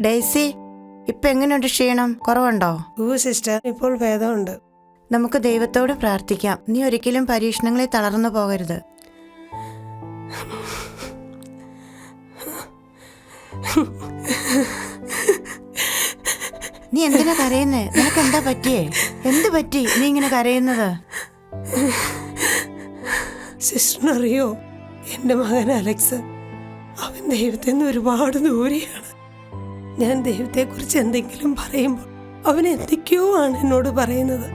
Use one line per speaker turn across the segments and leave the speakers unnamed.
Daisy, ഇപ്പൊ എങ്ങനെയുണ്ട്? ക്ഷീണം കുറവുണ്ടോ?
സിസ്റ്റർ, ഇപ്പോൾ ഭേദമുണ്ട്.
നമുക്ക് ദൈവത്തോട് പ്രാർത്ഥിക്കാം. നീ ഒരിക്കലും പരീക്ഷണങ്ങളിൽ തളർന്നു പോകരുത്. നീ എന്തിനാ കരയുന്നേ? നിനക്ക് എന്താ പറ്റിയേ? എന്ത് പറ്റി നീ ഇങ്ങനെ കരയുന്നത്?
സിസ്റ്ററിനറിയോ, എൻ്റെ മകൻ അലക്സ്, അവൻ ദൈവത്തിൽ നിന്ന് ഒരുപാട് ദൂരെയാണ്. ഞാൻ ദൈവത്തെക്കുറിച്ച് എന്തെങ്കിലും പറയുമ്പോൾ അവൻ എന്തൊക്കെയോ ആണ് എന്നോട് പറയുന്നത്.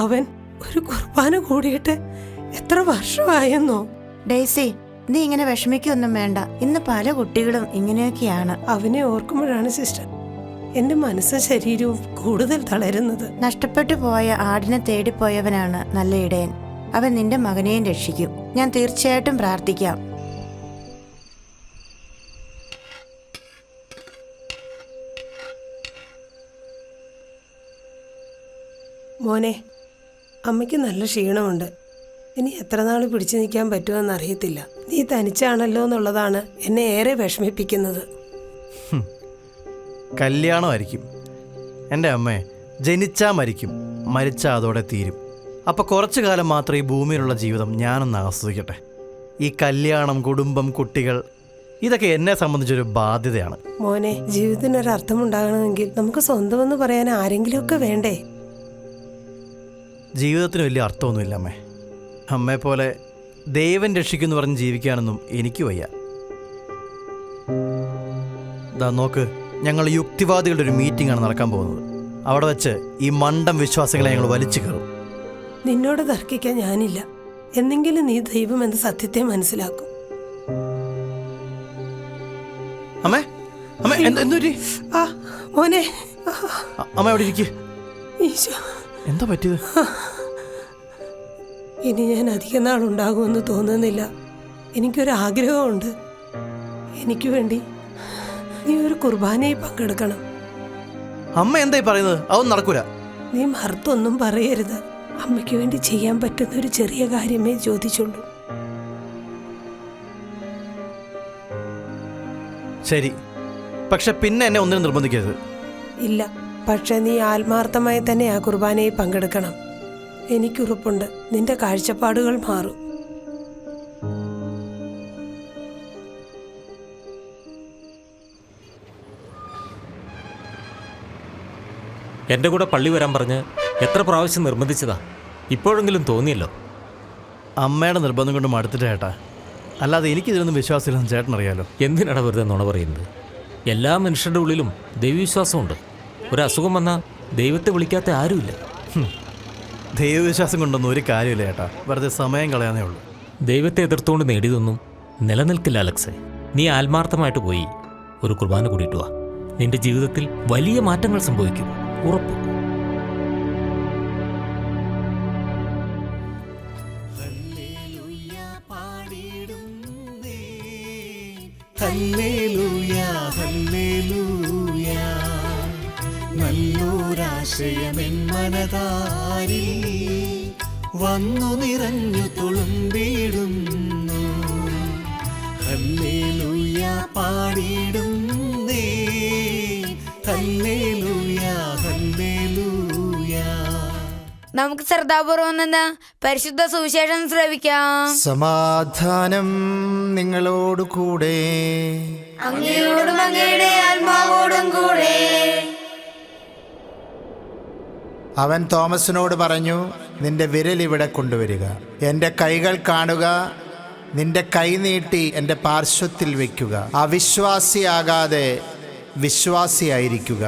അവൻ ഒരു കുർബാന കൂടിയിട്ട് എത്ര വർഷമായെന്നോ.
ഡെയ്സി, നീ ഇങ്ങനെ വിഷമിക്കൊന്നും വേണ്ട. ഇന്ന് പല കുട്ടികളും ഇങ്ങനെയൊക്കെയാണ്.
അവനെ ഓർക്കുമ്പോഴാണ് സിസ്റ്റർ എൻ്റെ മനസ്സും ശരീരവും കൂടുതൽ തളരുന്നത്.
നഷ്ടപ്പെട്ടു പോയ ആടിനെ തേടിപ്പോയവനാണ് നല്ല ഇടയൻ. അവൻ നിന്റെ മകനെയും രക്ഷിക്കും. ഞാൻ തീർച്ചയായിട്ടും പ്രാർത്ഥിക്കാം.
മോനെ, അമ്മയ്ക്ക് നല്ല ക്ഷീണമുണ്ട്. ഇനി എത്ര നാൾ പിടിച്ചു നിൽക്കാൻ പറ്റുമെന്ന് അറിയത്തില്ല. നീ തനിച്ചാണല്ലോ എന്നുള്ളതാണ് എന്നെ ഏറെ വിഷമിപ്പിക്കുന്നത്.
കല്യാണമായിരിക്കും എൻ്റെ അമ്മേ. ജനിച്ചാൽ മരിക്കും, മരിച്ചാൽ അതോടെ തീരും. അപ്പോൾ കുറച്ചു കാലം മാത്രം ഈ ഭൂമിയിലുള്ള ജീവിതം ഞാനൊന്ന് ആസ്വദിക്കട്ടെ. ഈ കല്യാണം, കുടുംബം, കുട്ടികൾ, ഇതൊക്കെ എന്നെ സംബന്ധിച്ചൊരു ബാധ്യതയാണ്.
മോനെ, ജീവിതത്തിനൊരു അർത്ഥമുണ്ടാകണമെങ്കിൽ നമുക്ക് സ്വന്തമെന്ന് പറയാൻ ആരെങ്കിലുമൊക്കെ വേണ്ടേ?
ജീവിതത്തിന് വലിയ അർത്ഥമൊന്നുമില്ല അമ്മേ. അമ്മയെ പോലെ ദൈവം രക്ഷിക്കുമെന്ന് പറഞ്ഞ് ജീവിക്കാനൊന്നും എനിക്ക് വയ്യ. ദാ നോക്ക്, ഞങ്ങൾ യുക്തിവാദികളുടെ ഒരു മീറ്റിംഗ് ആണ് നടക്കാൻ പോകുന്നത്. അവിടെ വെച്ച് ഈ മണ്ടം വിശ്വാസികളെ ഞങ്ങൾ വലിച്ചു കയറും.
നിന്നോട് തർക്കിക്കാൻ ഞാനില്ല. എന്നെങ്കിലും നീ ദൈവം എന്ന സത്യത്തെ മനസ്സിലാക്കും.
അമ്മേ, അമ്മേ, എന്തൊരു
മോനെ,
അമ്മ അവിടെ ഇരിക്കും.
ഈശോ,
എന്താ പറ്റിയത്?
ഇനി ഞാൻ അധികം നാളുണ്ടാകുമെന്ന് തോന്നുന്നില്ല. എനിക്കൊരാഗ്രഹമുണ്ട്. എനിക്ക് വേണ്ടി നീ ഒരു കുർബാനയിൽ പങ്കെടുക്കണം.
അമ്മ എന്തായി പറയുന്നത്? അതൊന്നും നടക്കൂല.
നീ മറുത്തൊന്നും പറയരുത്. അമ്മയ്ക്ക് വേണ്ടി ചെയ്യാൻ പറ്റുന്ന ഒരു ചെറിയ കാര്യമേ ചോദിച്ചുള്ളൂ.
ശരി, പക്ഷെ പിന്നെ എന്നെ ഒന്നിനും നിർബന്ധിക്കരുത്.
ഇല്ല, പക്ഷെ നീ ആത്മാർത്ഥമായി തന്നെ ആ കുർബാനയിൽ പങ്കെടുക്കണം. എനിക്കുറപ്പുണ്ട് നിന്റെ കാഴ്ചപ്പാടുകൾ മാറും.
എൻ്റെ കൂടെ പള്ളി വരാൻ പറഞ്ഞ് എത്ര പ്രാവശ്യം നിർബന്ധിച്ചതാ. ഇപ്പോഴെങ്കിലും തോന്നിയല്ലോ.
അമ്മയുടെ നിർബന്ധം കൊണ്ട് മടുത്തിട്ട് ചേട്ടാ. അല്ലാതെ എനിക്കിതിലൊന്നും വിശ്വാസമില്ലെന്ന് ചേട്ടനറിയാലോ.
എന്തിനാണ് വെറുതെ നുണ പറയുന്നത്? എല്ലാ മനുഷ്യരുടെ ഉള്ളിലും ദൈവവിശ്വാസമുണ്ട്. ഒരു അസുഖം വന്നാൽ ദൈവത്തെ വിളിക്കാത്ത ആരുമില്ല.
ദൈവവിശ്വാസം കൊണ്ടൊന്നും ഒരു കാര്യമില്ല ചേട്ടാ. വെറുതെ സമയം കളയാനേ ഉള്ളൂ.
ദൈവത്തെ എതിർത്തുകൊണ്ട് നേടിയതൊന്നും നിലനിൽക്കില്ല അലക്സേ. നീ ആത്മാർത്ഥമായിട്ട് പോയി ഒരു കുർബാന കൂടിയിട്ട് വാ. നിന്റെ ജീവിതത്തിൽ വലിയ മാറ്റങ്ങൾ സംഭവിക്കും, ഉറപ്പ്.
നല്ലൊരാശയമെൻ മനതാരിൽ വന്നു നിറഞ്ഞു തുളുമ്പിടുന്നു. ഹല്ലേലൂയ പാടിടുന്നേ, ഹല്ലേലൂയ ഹല്ലേലൂയ.
നമുക്ക് ശ്രദ്ധാപൂർവം നിന്ന് പരിശുദ്ധ സുവിശേഷം ശ്രവിക്കാം.
സമാധാനം നിങ്ങളോട് കൂടെ,
അങ്ങയോടും അങ്ങയുടെ ആത്മാവോടും കൂടെ.
അവൻ തോമസിനോട് പറഞ്ഞു, നിന്റെ വിരൽ ഇവിടെ കൊണ്ടുവരിക, എൻ്റെ കൈകൾ കാണുക, നിന്റെ കൈ നീട്ടി എൻ്റെ പാർശ്വത്തിൽ വയ്ക്കുക. അവിശ്വാസിയാകാതെ വിശ്വാസിയായിരിക്കുക.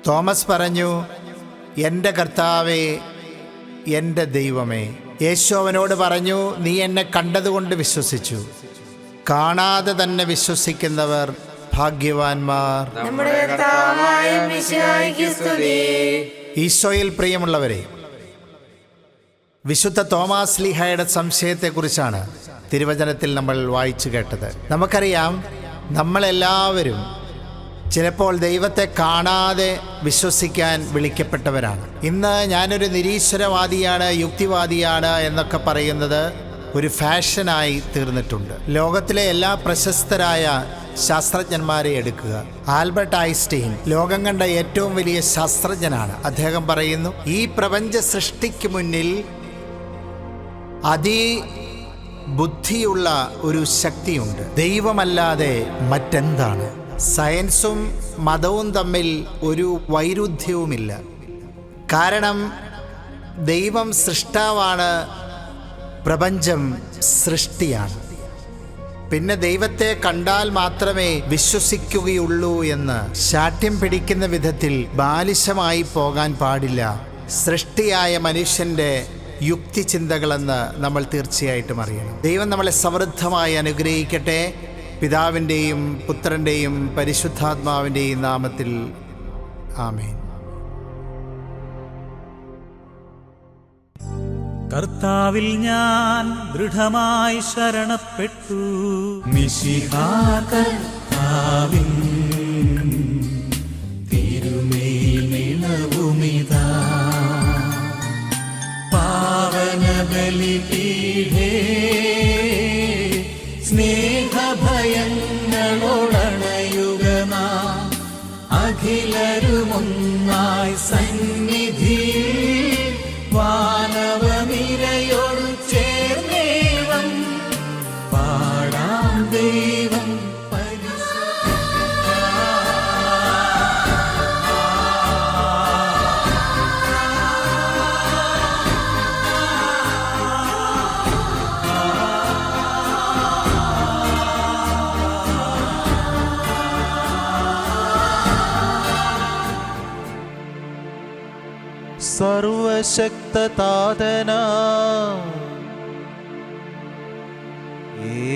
തോമസ് പറഞ്ഞു, എൻ്റെ കർത്താവേ, എൻ്റെ ദൈവമേ. യേശു അവനോട് പറഞ്ഞു, നീ എന്നെ കണ്ടതുകൊണ്ട് വിശ്വസിച്ചു. കാണാതെ തന്നെ വിശ്വസിക്കുന്നവർ ഭാഗ്യവാന്മാർ. ഈശോയിൽ പ്രിയമുള്ളവരെ, വിശുദ്ധ തോമാസ് ലീഹായുടെ സംശയത്തെക്കുറിച്ചാണ് തിരുവചനത്തിൽ നമ്മൾ വായിച്ചു കേട്ടത്. നമുക്കറിയാം, നമ്മളെല്ലാവരും ചിലപ്പോൾ ദൈവത്തെ കാണാതെ വിശ്വസിക്കാൻ വിളിക്കപ്പെട്ടവരാണ്. ഇന്ന് ഞാനൊരു നിരീശ്വരവാദിയാണ്, യുക്തിവാദിയാണ് എന്നൊക്കെ പറയുന്നത് ഒരു ഫാഷനായി തീർന്നിട്ടുണ്ട്. ലോകത്തിലെ എല്ലാ പ്രശസ്തരായ ശാസ്ത്രജ്ഞന്മാരെ എടുക്കുക. ആൽബർട്ട് ഐൻസ്റ്റീൻ ലോകം കണ്ട ഏറ്റവും വലിയ ശാസ്ത്രജ്ഞനാണ്. അദ്ദേഹം പറയുന്നു, ഈ പ്രപഞ്ച സൃഷ്ടിക്ക് മുന്നിൽ അതിബുദ്ധിയുള്ള ഒരു ശക്തിയുണ്ട്, ദൈവമല്ലാതെ മറ്റെന്താണ്? സയൻസും മതവും തമ്മിൽ ഒരു വൈരുദ്ധ്യവുമില്ല. കാരണം ദൈവം സൃഷ്ടാവാണ്, പ്രപഞ്ചം സൃഷ്ടിയാണ്. പിന്നെ ദൈവത്തെ കണ്ടാൽ മാത്രമേ വിശ്വസിക്കുകയുള്ളൂ എന്ന് ശാഠ്യം പിടിക്കുന്ന വിധത്തിൽ ബാലിശമായി പോകാൻ പാടില്ല സൃഷ്ടിയായ മനുഷ്യൻ്റെ യുക്തിചിന്തകളെന്ന് നമ്മൾ തീർച്ചയായിട്ടും അറിയണം. ദൈവം നമ്മളെ സമൃദ്ധമായി അനുഗ്രഹിക്കട്ടെ. പിതാവിൻ്റെയും പുത്രൻ്റെയും പരിശുദ്ധാത്മാവിൻ്റെയും നാമത്തിൽ ആമേൻ.
കർത്താവിൽ ഞാൻ ദൃഢമായി ശരണപ്പെട്ടു. മിശിഹാ കർത്താവിൻ തിരുമേൽ നിലവുമിതാ. പാവന ബലിപീഠേ സ്നേഹഭയങ്ങളോടണയുക നാം അഖിലരുമൊന്നായി സന്നിധിയിൽ വാനവനിരയോട് ചേർന്നേവം പാടാം ദൈവം സർവശക്തതാതന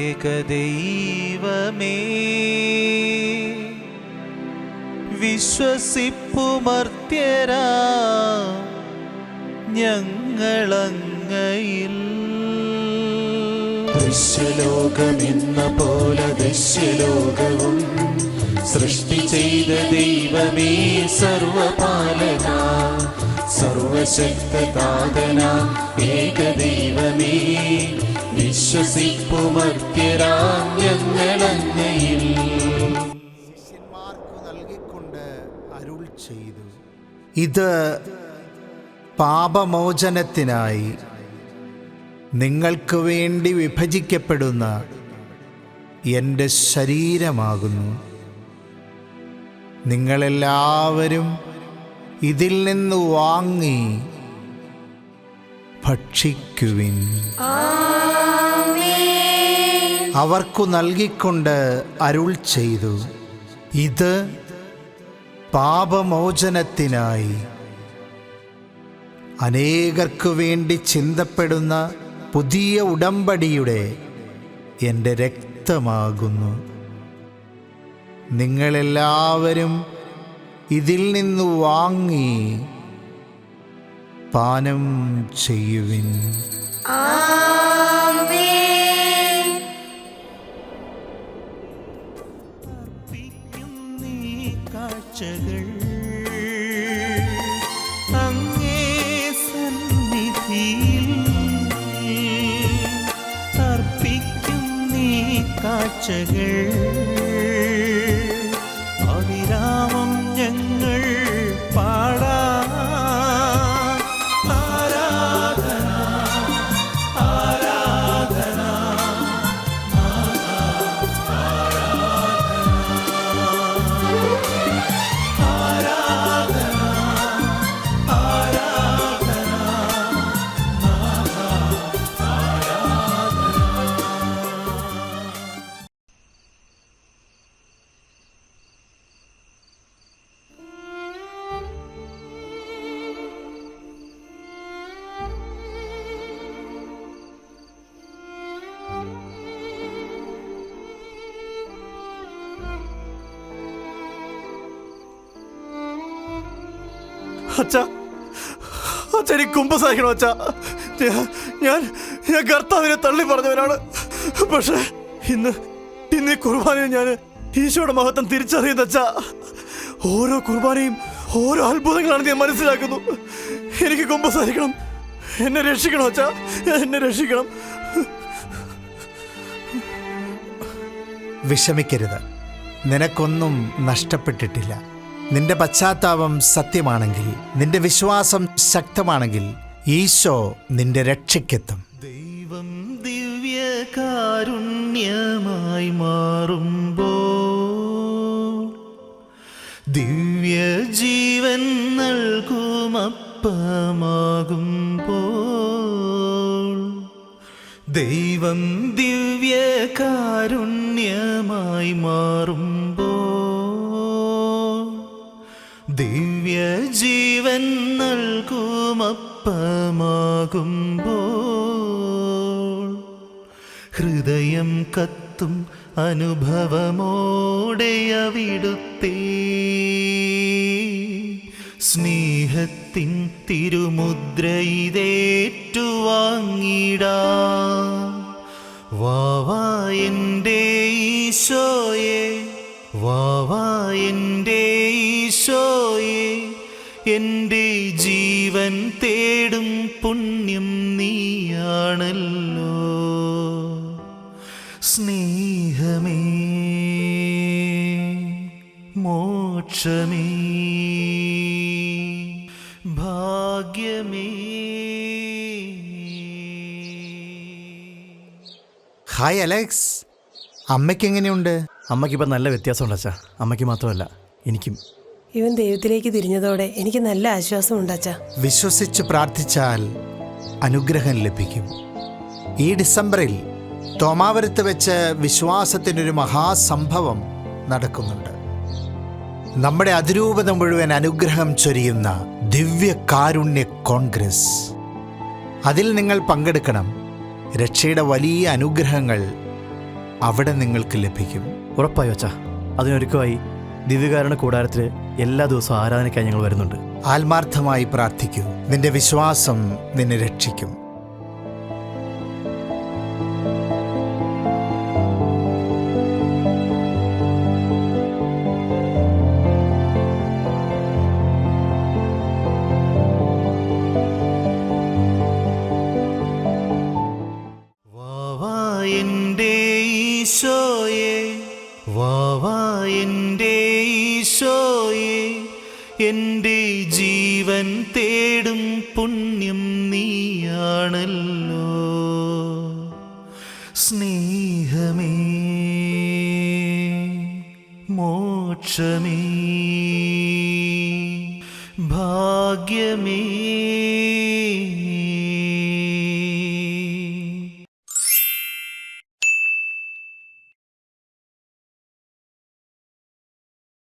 ഏകദൈവമേ, വിശ്വസിപ്പുമർത്യരാ ഞങ്ങളങ്ങയിൽ. ദൃശ്യലോകമെന്ന പോലെ ദൃശ്യലോകവും സൃഷ്ടി ചെയ്ത ദൈവമേ, സർവപാലന സർവശക്തതാതന ഏകദൈവമേ, വിശ്വസിപ്പുമർത്യരാം ഞങ്ങളങ്ങയിൽ.
ശിഷ്യന്മാർക്കു നൽകിക്കൊണ്ട് അരുൾ ചെയ്തു, ഇത് പാപമോചനത്തിനായി നിങ്ങൾക്ക് വേണ്ടി വിഭജിക്കപ്പെടുന്ന എൻ്റെ ശരീരമാകുന്നു. നിങ്ങളെല്ലാവരും ഇതിൽ നിന്ന് വാങ്ങി ഭക്ഷിക്കുവിൻ. അവർക്കു നൽകിക്കൊണ്ട് അരുൾ ചെയ്തു, ഇത് പാപമോചനത്തിനായി അനേകർക്കു വേണ്ടി ചിന്തപ്പെടുന്ന പുതിയ ഉടമ്പടിയുടെ എൻ്റെ രക്തമാകുന്നു. നിങ്ങളെല്ലാവരും ഇതിൽ നിന്ന് വാങ്ങി പാനം ചെയ്യുവിൻ.
കാഴ്ചകൾ അങ്ങേ സന്നിധിയിൽ അർപ്പിക്കും നീ കാഴ്ചകൾ. അവിരാമം ഞങ്ങൾ പാടാം. ആരാധന ആരാധന
അച്ഛാ, അച്ഛനെ കുമ്പസാരിക്കണം അച്ഛാ. ഞാൻ കർത്താവിനെ തള്ളി പറഞ്ഞവനാണ്. പക്ഷേ ഇന്ന് ഈ കുർബാനയിൽ ഞാൻ ഈശോയുടെ മഹത്വം തിരിച്ചറിയുന്ന അച്ഛാ. ഓരോ കുർബാനയും ഓരോ അത്ഭുതങ്ങളാണ് ഞാൻ മനസ്സിലാക്കുന്നു. എനിക്ക് കുമ്പസാരിക്കണം. എന്നെ രക്ഷിക്കണം അച്ഛാ, എന്നെ രക്ഷിക്കണം.
വിഷമിക്കരുത്. നിനക്കൊന്നും നഷ്ടപ്പെട്ടിട്ടില്ല. നിന്റെ പശ്ചാത്താപം സത്യമാണെങ്കിൽ, നിന്റെ വിശ്വാസം ശക്തമാണെങ്കിൽ ഈശോ നിന്റെ രക്ഷയ്ക്കെത്തും.
ദൈവം ദിവ്യകാരുണ്യമായി മാറുമ്പോൾ, ദിവ്യ ജീവൻ നൽകുമപ്പമാകുമ്പോൾ, ദൈവം ദിവ്യകാരുണ്യമായി മാറുമ്പോൾ, ദിവ്യ ജീവൻ നൽകുമപ്പമാകുമ്പോൾ, ഹൃദയം കത്തും അനുഭവമോടെ അവിടുത്തെ സ്നേഹത്തിൻ തിരുമുദ്രയിതേറ്റുവാങ്ങിടാം. വാവാ എൻ്റെ ഈശോയെ, വാവാ എൻ്റെ ഈശോയെ, എൻ്റെ ജീവൻ തേടും പുണ്യം നീയാണല്ലോ. സ്നേഹമേ, മോക്ഷമേ, ഭാഗ്യമേ.
Hi Alex, അമ്മയ്ക്കെങ്ങനെയുണ്ട്?
അമ്മയ്ക്കിപ്പോൾ നല്ല വ്യത്യാസമുണ്ട് അച്ഛാ. അമ്മയ്ക്ക് മാത്രമല്ല, എനിക്കും.
ഇവൻ ദൈവത്തിലേക്ക് തിരിഞ്ഞതോടെ എനിക്ക് നല്ല ആശ്വാസമുണ്ട് അച്ഛാ.
വിശ്വസിച്ച് പ്രാർത്ഥിച്ചാൽ അനുഗ്രഹം ലഭിക്കും. ഈ ഡിസംബറിൽ തോമാപുരത്ത് വെച്ച് വിശ്വാസത്തിനൊരു മഹാസംഭവം നടക്കുന്നുണ്ട്. നമ്മുടെ അതിരൂപത മുഴുവൻ അനുഗ്രഹം ചൊരിയുന്ന ദിവ്യകാരുണ്യ കോൺഗ്രസ്. അതിൽ നിങ്ങൾ പങ്കെടുക്കണം. രക്ഷയുടെ വലിയ അനുഗ്രഹങ്ങൾ അവിടെ നിങ്ങൾക്ക് ലഭിക്കും.
ഉറപ്പായി അച്ഛാ. അതിനൊരുക്കമായി ദിവ്യകാരുണ്യ കൂടാരത്തിൽ എല്ലാ ദിവസവും ആരാധനയ്ക്കായി ഞങ്ങൾ വരുന്നുണ്ട്.
ആത്മാർത്ഥമായി പ്രാർത്ഥിക്കൂ. നിന്റെ വിശ്വാസം നിന്നെ രക്ഷിക്കും.
വാവാ എൻ്റെ ഈശോയെ, വാവാ എൻ്റെ ഈശോയെ, എൻ്റെ ജീവൻ തേടും പുണ്യം നീയാണല്ലോ. സ്നേഹമേ, മോക്ഷമേ, ഭാഗ്യമേ.